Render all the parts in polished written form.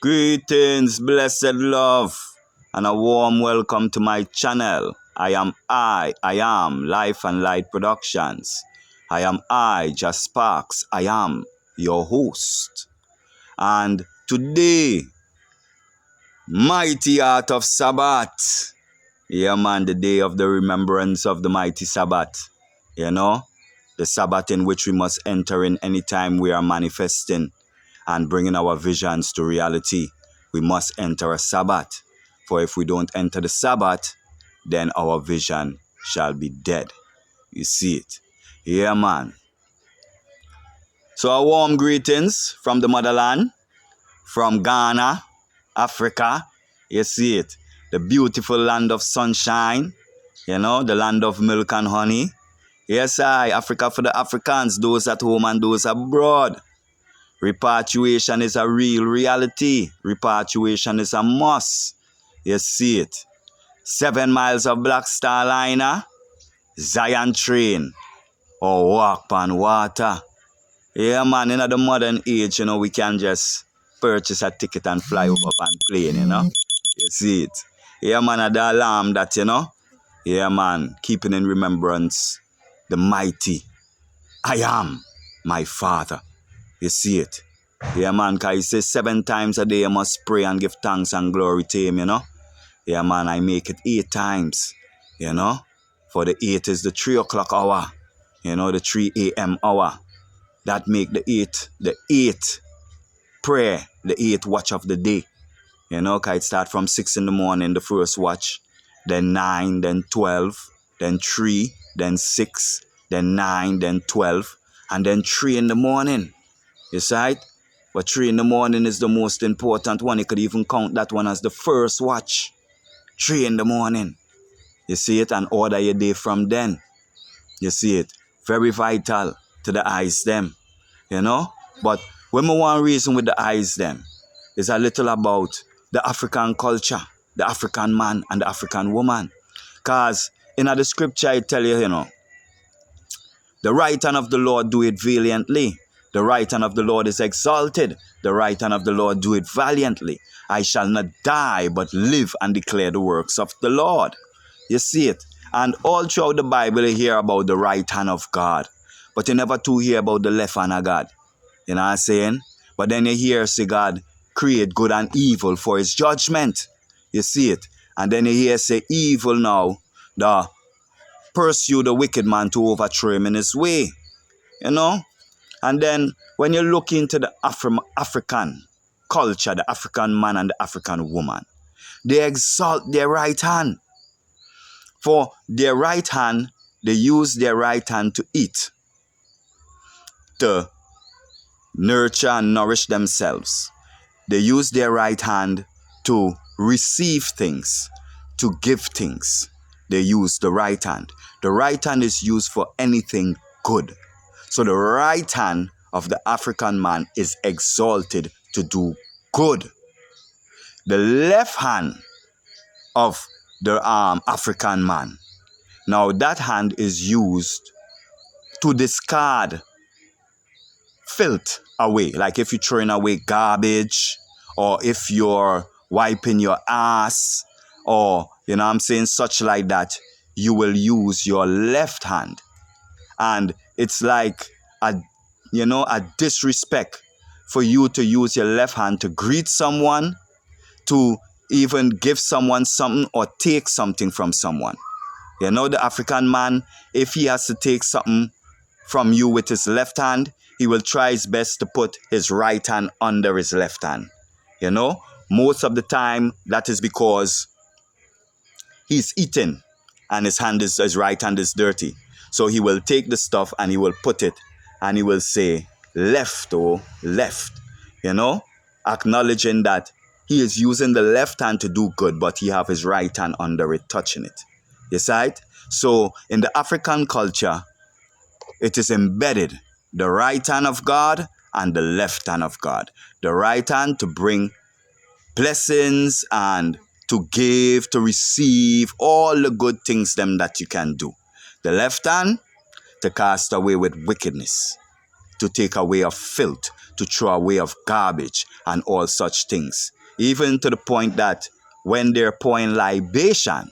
Greetings, blessed love, and a warm welcome to my channel. I am Life and Light Productions. Just Sparks. I am your host. And today, mighty art of Sabbath. Yeah, man, the day of the remembrance of the mighty Sabbath. You know, the Sabbath in which we must enter in anytime we are manifesting and bringing our visions to reality. We must enter a Sabbath. For if we don't enter the Sabbath, then our vision shall be dead. You see it? Yeah, man. So a warm greetings from the motherland, from Ghana, Africa. You see it? The beautiful land of sunshine. You know, the land of milk and honey. Yes, Africa for the Africans, those at home and those abroad. Repatriation is a real reality. Repatriation is a must. You see it. 7 miles of Black Star Liner, Zion train, or walk on water. Yeah, man, in the modern age, we can just purchase a ticket and fly over on plane, You see it. Yeah, man, at the alarm that, Yeah, man, keeping in remembrance the mighty I am my Father. You see it. Yeah, man, because he says 7 times a day I must pray and give thanks and glory to him, Yeah, man, I make it 8 times, For the 8 is the 3 o'clock hour, the 3 a.m. hour. That make the 8 prayer, the 8 watch of the day. Because it start from 6 in the morning, the first watch, then 9, then 12, then 3, then 6, then 9, then 12, and then 3 in the morning. You see it? But 3 in the morning is the most important one. You could even count that one as the first watch. 3 in the morning. You see it? And order your day from then. You see it? Very vital to the eyes them. But when we want to reason with the eyes them, is a little about the African culture, the African man and the African woman. Because in the scripture it tell you, the right hand of the Lord do it valiantly. The right hand of the Lord is exalted. The right hand of the Lord do it valiantly. I shall not die, but live and declare the works of the Lord. You see it? And all throughout the Bible, you hear about the right hand of God. But you never too hear about the left hand of God. You know what I'm saying? But then you hear, say, God create good and evil for his judgment. You see it? And then you hear, say, evil now, the pursue the wicked man to overthrow him in his way. And then when you look into the African culture, the African man and the African woman, they exalt their right hand. For their right hand, they use their right hand to eat, to nurture and nourish themselves. They use their right hand to receive things, to give things. They use the right hand. The right hand is used for anything good. So the right hand of the African man is exalted to do good. The left hand of the African man, now that hand is used to discard filth away. Like if you're throwing away garbage, or if you're wiping your ass, or, such like that, you will use your left hand. And it's like a disrespect for you to use your left hand to greet someone, to even give someone something or take something from someone. The African man, if he has to take something from you with his left hand, he will try his best to put his right hand under his left hand. Most of the time, that is because he's eating and his right hand is dirty. So he will take the stuff and he will put it and he will say, left, oh, left. Acknowledging that he is using the left hand to do good, but he have his right hand under it, touching it. You see it? So in the African culture, it is embedded, the right hand of God and the left hand of God. The right hand to bring blessings and to give, to receive all the good things them that you can do. The left hand to cast away with wickedness, to take away of filth, to throw away of garbage and all such things. Even to the point that when they're pouring libation,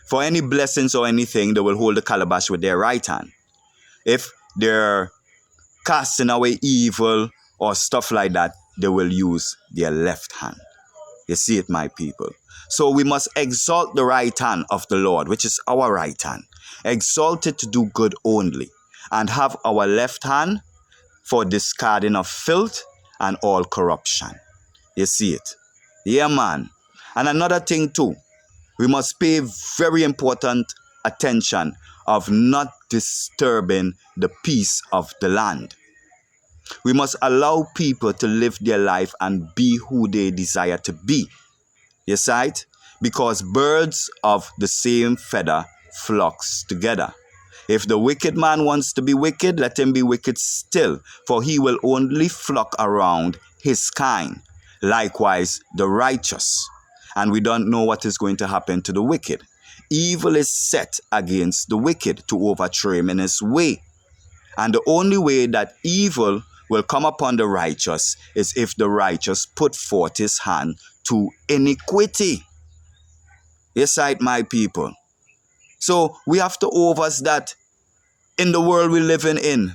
for any blessings or anything, they will hold the calabash with their right hand. If they're casting away evil or stuff like that, they will use their left hand. You see it, my people. So we must exalt the right hand of the Lord, which is our right hand. Exalt it to do good only. And have our left hand for discarding of filth and all corruption. You see it? Yeah, man. And another thing too, we must pay very important attention of not disturbing the peace of the land. We must allow people to live their life and be who they desire to be. You see it? Because birds of the same feather flocks together. If the wicked man wants to be wicked, let him be wicked still, for he will only flock around his kind. Likewise, the righteous. And we don't know what is going to happen to the wicked. Evil is set against the wicked to overthrow him in his way. And the only way that evil will come upon the righteous is if the righteous put forth his hand to iniquity. Yes, right, my people. So we have to overse that in the world we're living in.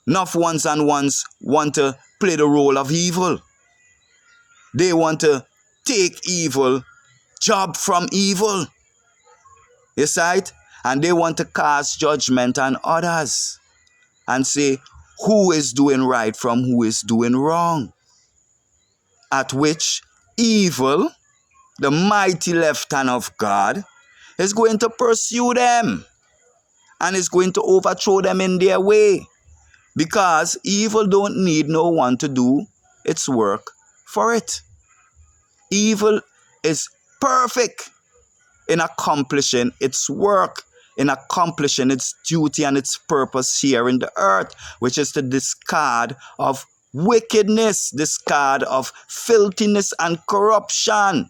Enough ones and ones want to play the role of evil. They want to take evil, job from evil. Yes, right? And they want to cast judgment on others and say who is doing right from who is doing wrong. At which evil, the mighty left hand of God, is going to pursue them and is going to overthrow them in their way. Because evil don't need no one to do its work for it. Evil is perfect in accomplishing its work, in accomplishing its duty and its purpose here in the earth, which is the discard of wickedness, discard of filthiness and corruption.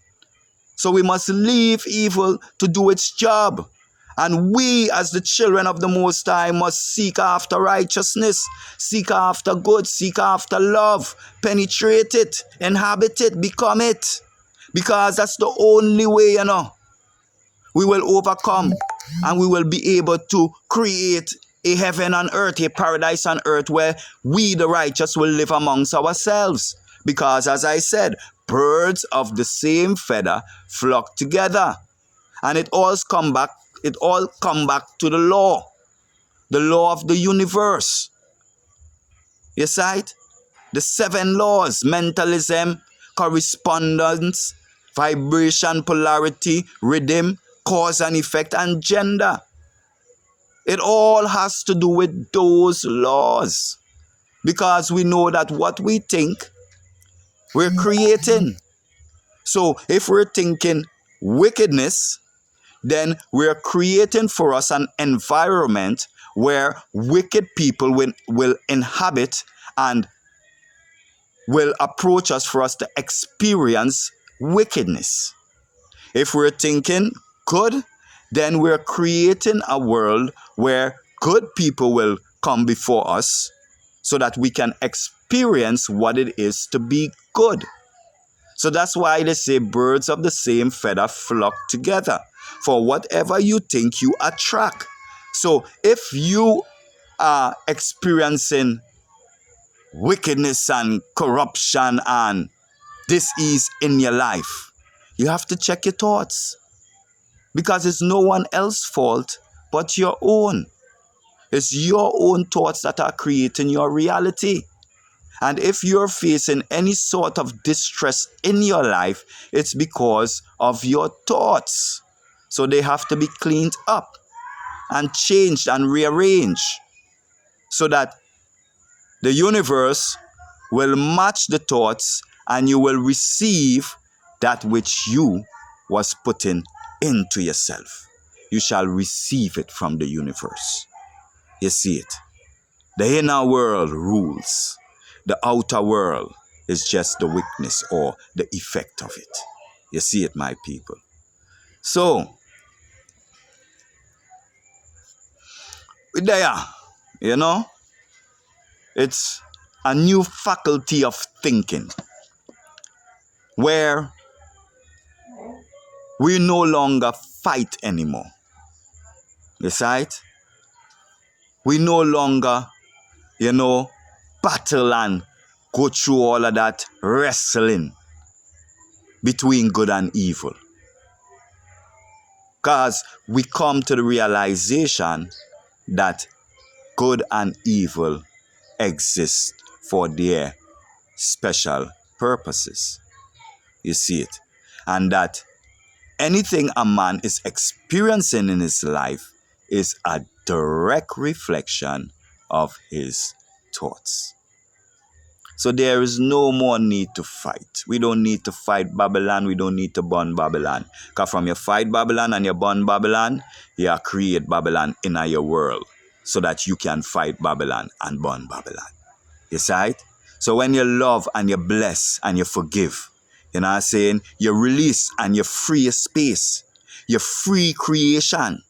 So we must leave evil to do its job. And we, as the children of the Most High, must seek after righteousness, seek after good, seek after love, penetrate it, inhabit it, become it. Because that's the only way, we will overcome and we will be able to create a heaven on earth, a paradise on earth where we, the righteous, will live amongst ourselves. Because, as I said, birds of the same feather flock together. And it all come back to the law of the universe. You see it? The 7 laws: mentalism, correspondence, vibration, polarity, rhythm, cause and effect, and gender. It all has to do with those laws. Because we know that what we think, we're creating. So if we're thinking wickedness, then we're creating for us an environment where wicked people will inhabit and will approach us for us to experience wickedness. If we're thinking good, then we're creating a world where good people will come before us so that we can experience what it is to be good. So that's why they say birds of the same feather flock together. For whatever you think, you attract. So if you are experiencing wickedness and corruption and dis-ease in your life, you have to check your thoughts. Because it's no one else's fault but your own. It's your own thoughts that are creating your reality. And if you're facing any sort of distress in your life, it's because of your thoughts. So they have to be cleaned up and changed and rearranged so that the universe will match the thoughts and you will receive that which you was putting into yourself. You shall receive it from the universe. You see it? The inner world rules. The outer world is just the witness or the effect of it. You see it, my people? So, there, it's a new faculty of thinking where we no longer fight anymore. You see it? We no longer, battle and go through all of that wrestling between good and evil. Because we come to the realization that good and evil exist for their special purposes. You see it? And that anything a man is experiencing in his life is a direct reflection of his thoughts. So there is no more need to fight. We don't need to fight Babylon. We don't need to burn Babylon. Because from you fight Babylon and you burn Babylon, you create Babylon in your world so that you can fight Babylon and burn Babylon. You see it? So when you love and you bless and you forgive, you know what I'm saying? You release and you free your space. You free creation.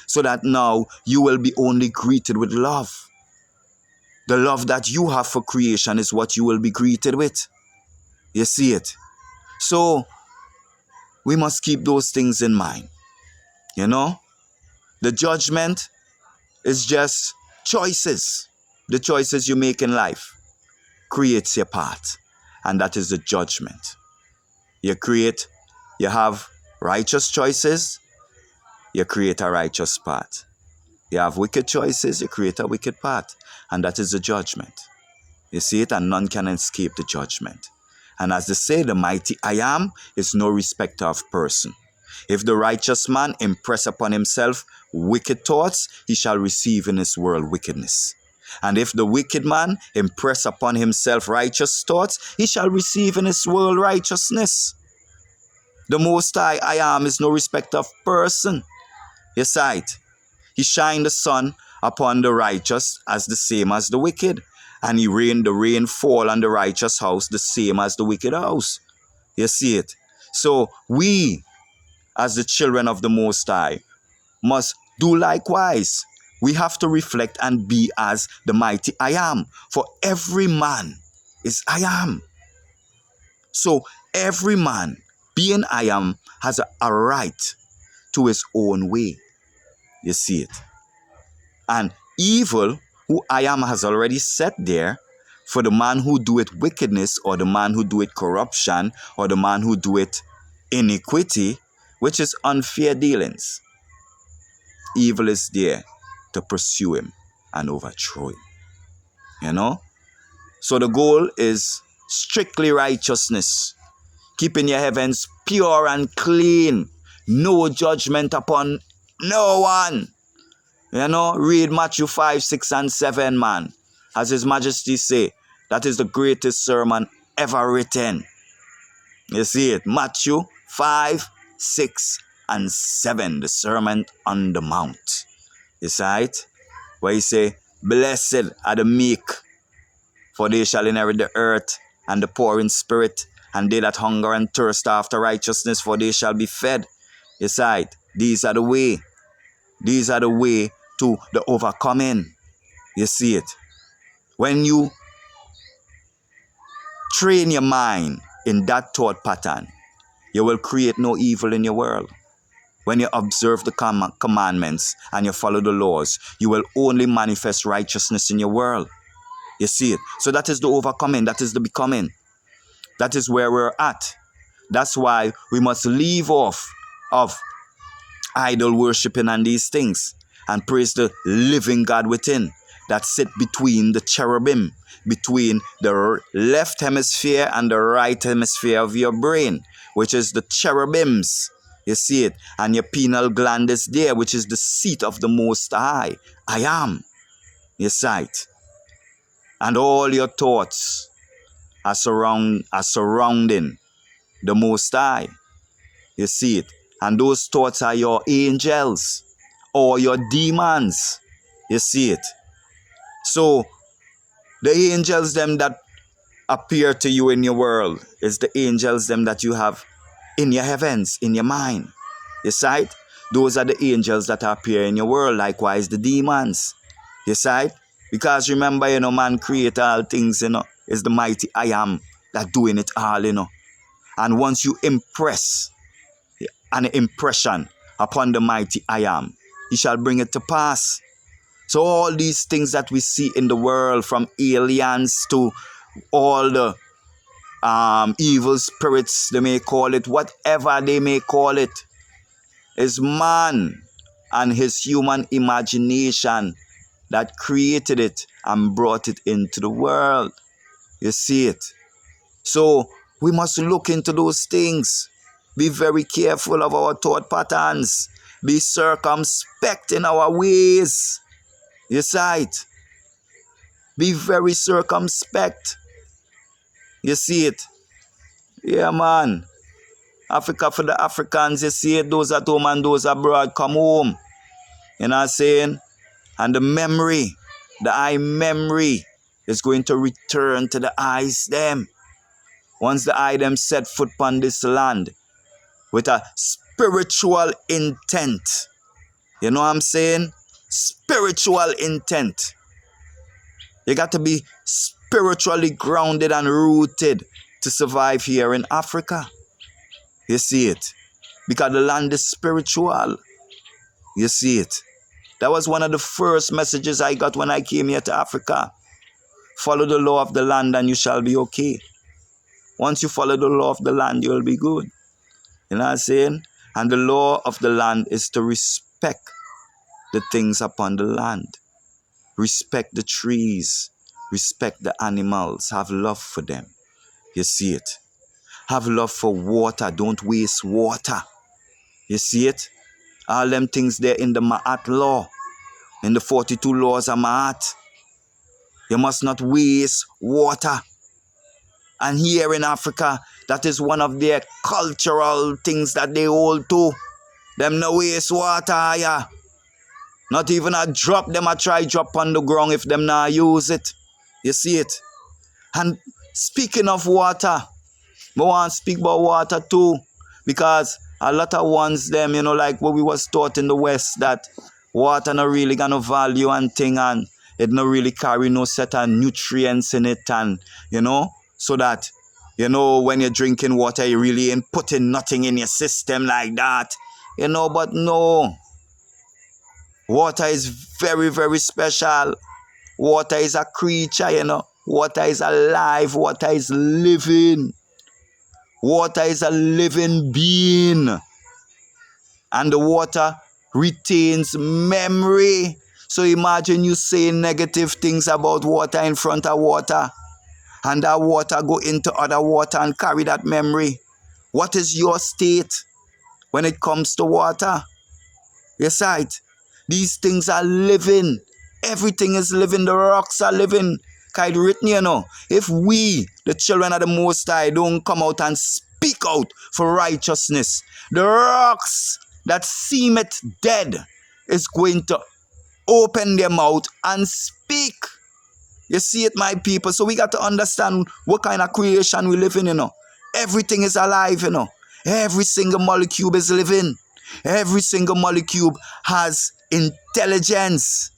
So that now you will be only greeted with love. The love that you have for creation is what you will be greeted with. You see it? So we must keep those things in mind. The judgment is just choices. The choices you make in life creates your path. And that is the judgment. You have righteous choices, you create a righteous path. You have wicked choices, you create a wicked path. And that is the judgment. You see it? And none can escape the judgment. And as they say, the mighty I am is no respecter of person. If the righteous man impress upon himself wicked thoughts, he shall receive in his world wickedness. And if the wicked man impress upon himself righteous thoughts, he shall receive in his world righteousness. The Most High I am is no respecter of person. You see it? He shined the sun upon the righteous as the same as the wicked. And he rained the rain fall on the righteous house the same as the wicked house. You see it? So we, as the children of the Most High, must do likewise. We have to reflect and be as the mighty I am. For every man is I am. So every man, being I am, has a right to his own way. You see it? And evil, who I am has already set there, for the man who doeth wickedness, or the man who doeth corruption, or the man who doeth iniquity, which is unfair dealings. Evil is there to pursue him and overthrow him. So the goal is strictly righteousness, keeping your heavens pure and clean, no judgment upon no one. Read Matthew 5, 6, and 7, man. As His Majesty say, that is the greatest sermon ever written. You see it? Matthew 5, 6, and 7, the Sermon on the Mount. You see it? Where he say, blessed are the meek, for they shall inherit the earth, and the poor in spirit, and they that hunger and thirst after righteousness, for they shall be fed. You see it? These are the way. These are the way to the overcoming. You see it? When you train your mind in that thought pattern, you will create no evil in your world. When you observe the commandments and you follow the laws, you will only manifest righteousness in your world. You see it? So that is the overcoming. That is the becoming. That is where we're at. That's why we must leave off of idol worshiping and these things and praise the living God within that sit between the cherubim, between the left hemisphere and the right hemisphere of your brain, which is the cherubims. You see it? And your pineal gland is there, which is the seat of the Most High. I am. You see it? And all your thoughts are surrounding the Most High. You see it? And those thoughts are your angels or your demons. You see it? So the angels them that appear to you in your world is the angels them that you have in your heavens, in your mind. You see it? Those are the angels that appear in your world. Likewise the demons. You see it? Because remember, man create all things, it's the mighty I am that doing it all. And once you impress an impression upon the mighty I am, he shall bring it to pass. So all these things that we see in the world, from aliens to all the evil spirits, they may call it, whatever they may call it, is man and his human imagination that created it and brought it into the world. You see it? So we must look into those things. Be very careful of our thought patterns. Be circumspect in our ways. You see it? Be very circumspect. You see it? Yeah, man. Africa for the Africans, you see it? Those at home and those abroad, come home. You know what I'm saying? And the eye memory is going to return to the eyes them. Once the eye them set foot upon this land with a spiritual intent. You know what I'm saying? Spiritual intent. You got to be spiritually grounded and rooted to survive here in Africa. You see it? Because the land is spiritual. You see it? That was one of the first messages I got when I came here to Africa. Follow the law of the land and you shall be okay. Once you follow the law of the land, you'll be good. You know what I'm saying? And the law of the land is to respect the things upon the land. Respect the trees. Respect the animals. Have love for them. You see it? Have love for water. Don't waste water. You see it? All them things there in the Ma'at law. In the 42 laws of Ma'at. You must not waste water. And here in Africa, that is one of their cultural things that they hold to. Them no waste water, yeah. Not even a drop, them a try drop on the ground if them not use it. You see it? And speaking of water, I want to speak about water too. Because a lot of ones them, like what we was taught in the West, that water not really got no value and thing, and it not really carry no set of nutrients in it, and so that when you're drinking water you really ain't putting nothing in your system like that. But no. Water is very, very special. Water is a creature, Water is alive. Water is living. Water is a living being. And the water retains memory. So imagine you saying negative things about water in front of water. And that water go into other water and carry that memory. What is your state when it comes to water? Yes, right. These things are living. Everything is living. The rocks are living. It's written, if we, the children of the Most High, don't come out and speak out for righteousness, the rocks that seem it dead is going to open their mouth and speak. You see it, my people? So we got to understand what kind of creation we live in, Everything is alive, Every single molecule is living. Every single molecule has intelligence.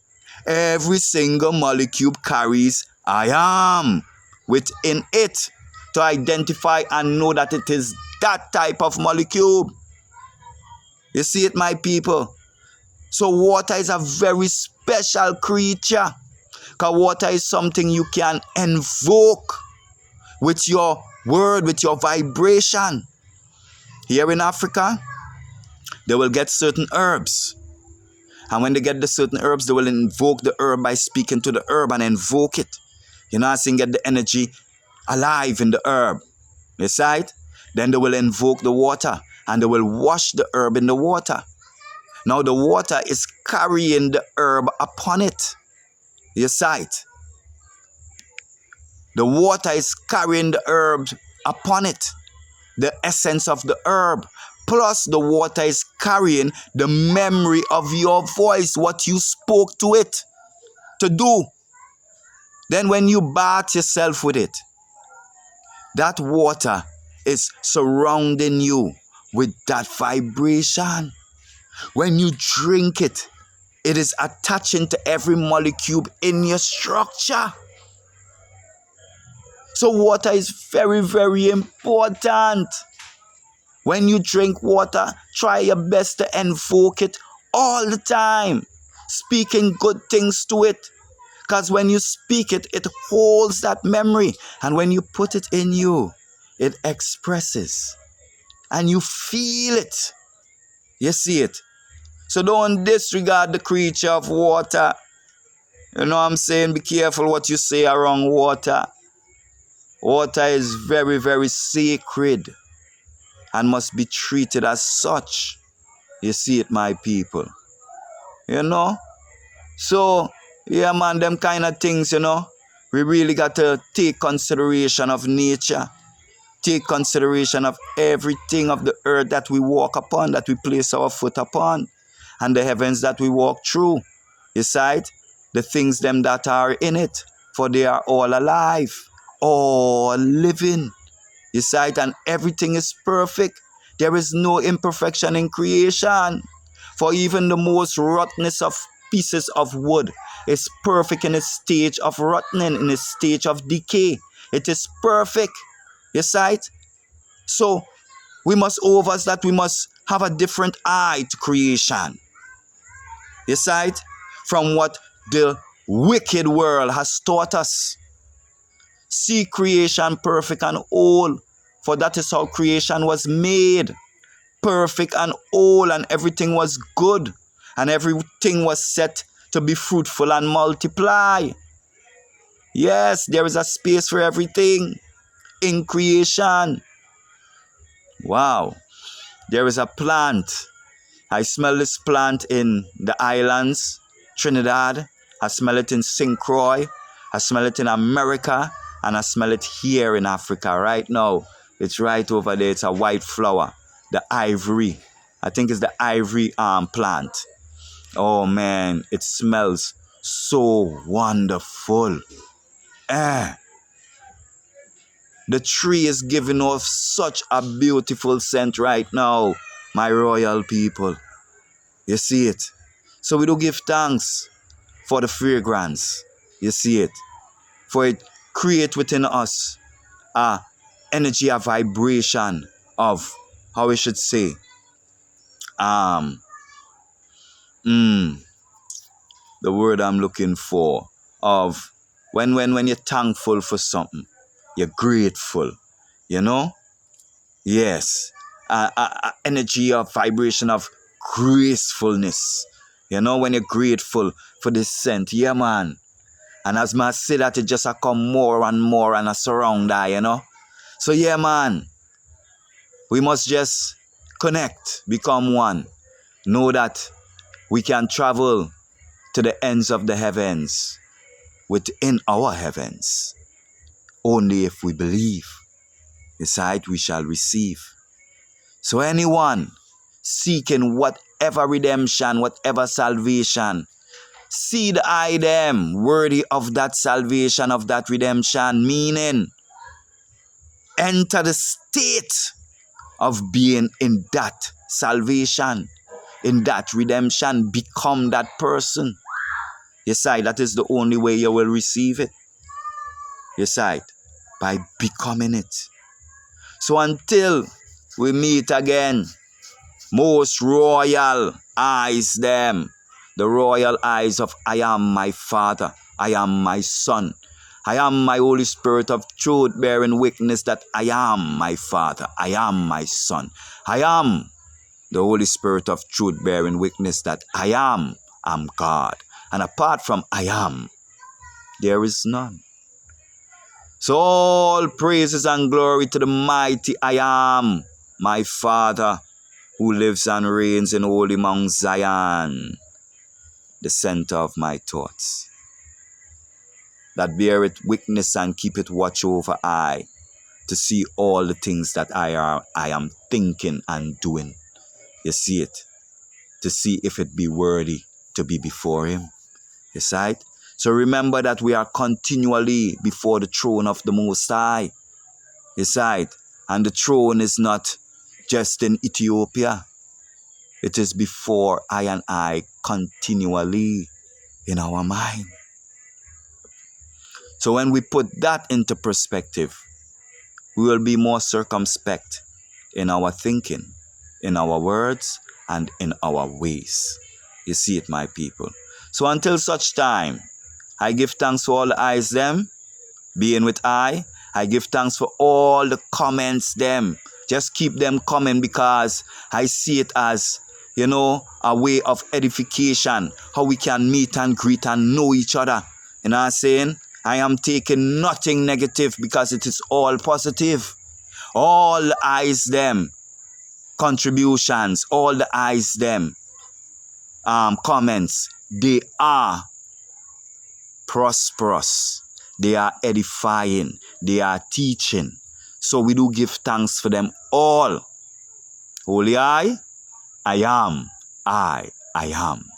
Every single molecule carries I am within it to identify and know that it is that type of molecule. You see it, my people? So water is a very special creature. Because water is something you can invoke with your word, with your vibration. Here in Africa, they will get certain herbs. And when they get the certain herbs, they will invoke the herb by speaking to the herb and invoke it. I'm saying? Get the energy alive in the herb. You see it? Then they will invoke the water and they will wash the herb in the water. Now the water is carrying the herb upon it. You see it? The water is carrying the herb upon it. The essence of the herb. Plus the water is carrying the memory of your voice, what you spoke to it to do. Then when you bath yourself with it, that water is surrounding you with that vibration. When you drink it, It is attaching to every molecule in your structure. So water is very, very important. When you drink water, try your best to invoke it all the time, speaking good things to it. Because when you speak it, it holds that memory. And when you put it in you, it expresses. And you feel it. You see it. So don't disregard the creature of water. You know what I'm saying? Be careful what you say around water. Water is very, very sacred and must be treated as such. You see it, my people. You know? So, yeah, man, them kind of things, you know. We really got to take consideration of nature. Take consideration of everything of the earth that we walk upon, that we place our foot upon, and the heavens that we walk through. You see it? The things them that are in it, for they are all alive, all living. You see it? And everything is perfect. There is no imperfection in creation. For even the most rottenness of pieces of wood is perfect in its stage of rotting, in its stage of decay. It is perfect. You see it? So we must we must have a different eye to creation. You see it? From what the wicked world has taught us. See creation perfect and whole, for that is how creation was made. Perfect and whole, and everything was good, and everything was set to be fruitful and multiply. Yes, there is a space for everything in creation. Wow. There is a plant. I smell this plant in the islands, Trinidad. I smell it in St. Croix. I smell it in America. And I smell it here in Africa right now. It's right over there. It's a white flower. The ivory. I think it's the ivory plant. Oh man, it smells so wonderful. The tree is giving off such a beautiful scent right now, my royal people. You see it? So we do give thanks for the fragrance. You see it? For it create within us a energy, a vibration of, how we should say, the word I'm looking for, of when you're thankful for something, you're grateful, you know? Yes, energy of vibration of gracefulness, you know, when you're grateful for this scent, yeah, man. And as I say that, it just come more and more and surround that, you know. So yeah, man, we must just connect, become one, know that we can travel to the ends of the heavens within our heavens. Only if we believe, beside we shall receive. So anyone seeking whatever redemption, whatever salvation, see the I them worthy of that salvation, of that redemption, meaning enter the state of being in that salvation, in that redemption, become that person. You see, that is the only way you will receive it. You see, by becoming it. So until we meet again, most royal eyes them, the royal eyes of I am my Father, I am my Son, I am my Holy Spirit of truth, bearing witness that I am my Father, I am my Son, I am the Holy Spirit of truth, bearing witness that I am God. And apart from I am, there is none. So all praises and glory to the mighty I am, my Father, who lives and reigns in holy Mount Zion, the center of my thoughts, that beareth witness and keepeth watch over I, to see all the things that I am thinking and doing. You see it? To see if it be worthy to be before him. You see it? So remember that we are continually before the throne of the Most High. You see it? And the throne is not just in Ethiopia. It is before I and I continually in our mind. So when we put that into perspective, we will be more circumspect in our thinking, in our words, and in our ways. You see it, my people. So until such time, I give thanks for all the eyes them, being with I give thanks for all the comments them. Just keep them coming because I see it as, a way of edification, how we can meet and greet and know each other. You know what I'm saying? I am taking nothing negative because it is all positive. All the eyes them, contributions, all the eyes them, comments, they are prosperous. They are edifying. They are teaching. So we do give thanks for them all. Holy I am. I am.